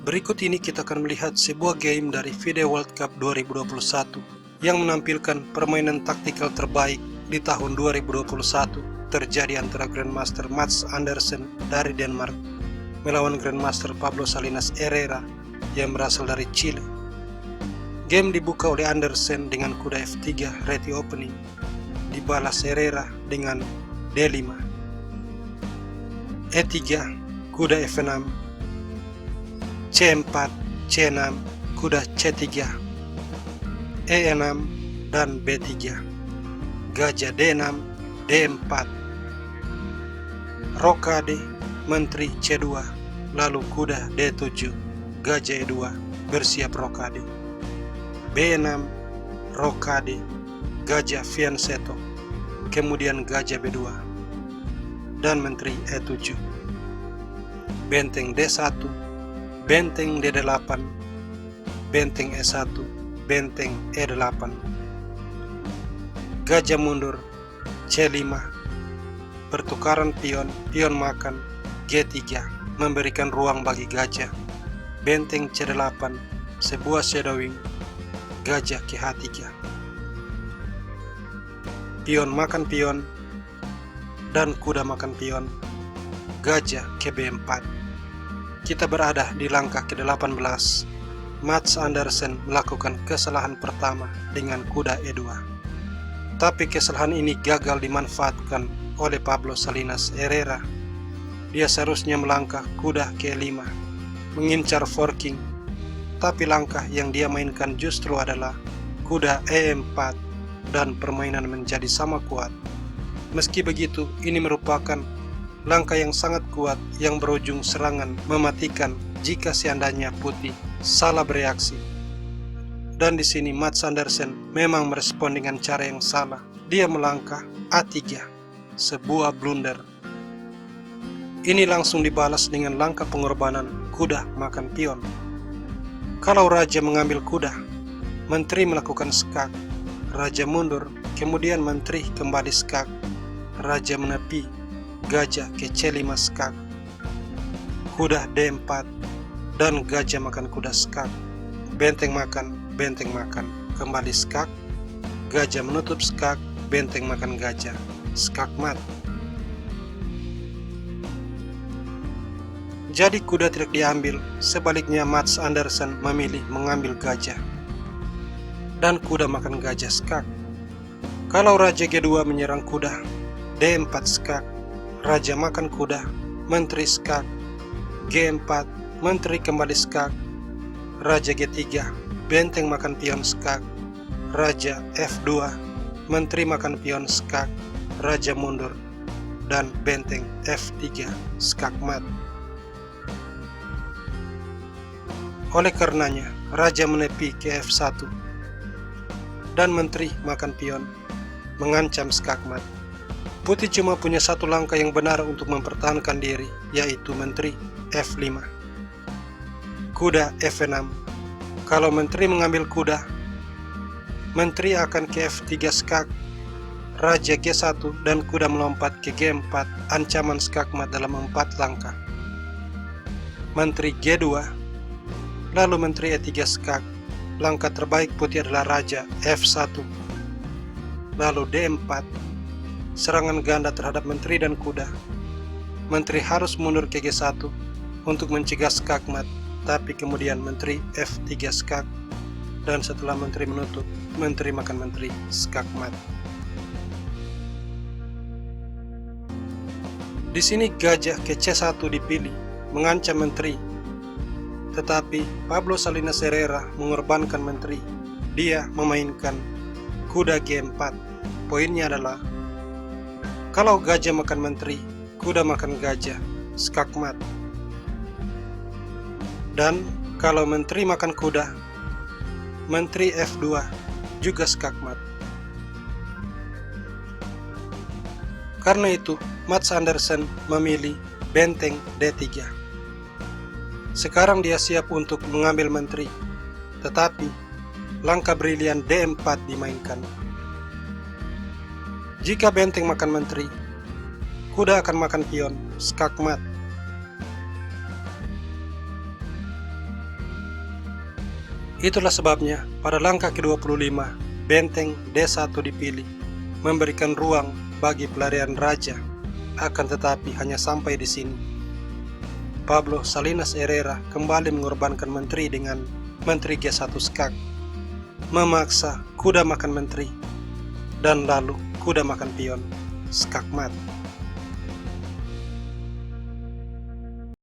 Berikut ini kita akan melihat sebuah game dari FIDE World Cup 2021 yang menampilkan permainan taktikal terbaik di tahun 2021 terjadi antara Grandmaster Mats Andersen dari Denmark melawan Grandmaster Pablo Salinas Herrera yang berasal dari Chile. Game dibuka oleh Andersen dengan kuda F3 ready opening, dibalas Herrera dengan D5, E3, kuda F6, C4, C6, kuda C3, E6, dan B3, gajah D6, D4, rokade, menteri C2, lalu kuda D7, gajah E2, bersiap rokade, B6, rokade, gajah fianchetto, kemudian gajah B2, dan menteri E7, benteng D1, benteng D8, benteng E1, benteng E8, gajah mundur, C5, pertukaran pion, pion makan, G3, memberikan ruang bagi gajah, benteng C8, sebuah shadowing, gajah ke H3, pion makan pion, dan kuda makan pion, gajah ke B4. Kita berada di langkah ke-18. Mats Andersen melakukan kesalahan pertama dengan kuda E2. Tapi kesalahan ini gagal dimanfaatkan oleh Pablo Salinas Herrera. Dia seharusnya melangkah kuda ke E5, mengincar forking. Tapi langkah yang dia mainkan justru adalah kuda E4 dan permainan menjadi sama kuat. Meski begitu, ini merupakan langkah yang sangat kuat yang berujung serangan mematikan jika seandainya putih salah bereaksi. Dan di sini Mats Andersen memang merespon dengan cara yang salah. Dia melangkah A3, sebuah blunder. Ini langsung dibalas dengan langkah pengorbanan kuda makan pion. Kalau raja mengambil kuda, menteri melakukan skak, raja mundur, kemudian menteri kembali skak, raja menepi, gajah ke C5 skak, kuda D4, dan gajah makan kuda skak, benteng makan, kembali skak, gajah menutup skak, benteng makan gajah, skak mat. Jadi kuda tidak diambil, sebaliknya Mats Andersen memilih mengambil gajah, dan kuda makan gajah skak. Kalau raja G2 menyerang kuda, D4 skak, raja makan kuda, menteri skak, G4, menteri kembali skak, raja G3, benteng makan pion skak, raja F2, menteri makan pion skak, raja mundur, dan benteng F3 skak mat. Oleh karenanya, raja menepi ke F1, dan menteri makan pion, mengancam skak mat. Putih cuma punya satu langkah yang benar untuk mempertahankan diri, yaitu menteri F5. Kuda F6. Kalau menteri mengambil kuda, menteri akan ke F3 skak, raja G1 dan kuda melompat ke G4, ancaman skak mat dalam 4 langkah. Menteri G2, lalu menteri E3 skak. Langkah terbaik putih adalah raja F1, lalu D4. Serangan ganda terhadap menteri dan kuda. Menteri harus mundur ke G1 untuk mencegah skak mat, tapi kemudian menteri F3 skak, dan setelah menteri menutup, menteri makan menteri skak mat. Di sini gajah ke C1 dipilih, mengancam menteri. Tetapi Pablo Salinas Herrera mengorbankan menteri. Dia memainkan kuda G4. Poinnya adalah kalau gajah makan menteri, kuda makan gajah, skak mat. Dan kalau menteri makan kuda, menteri F2 juga skak mat. Karena itu, Mats Andersen memilih benteng D3. Sekarang dia siap untuk mengambil menteri, tetapi langkah brilian D4 dimainkan. Jika benteng makan menteri, kuda akan makan pion, skak mat. Itulah sebabnya pada langkah ke-25 benteng D1 dipilih, memberikan ruang bagi pelarian raja, akan tetapi hanya sampai di sini. Pablo Salinas Herrera kembali mengorbankan menteri dengan menteri G1 skak, memaksa kuda makan menteri, dan lalu kuda makan pion, skak mat.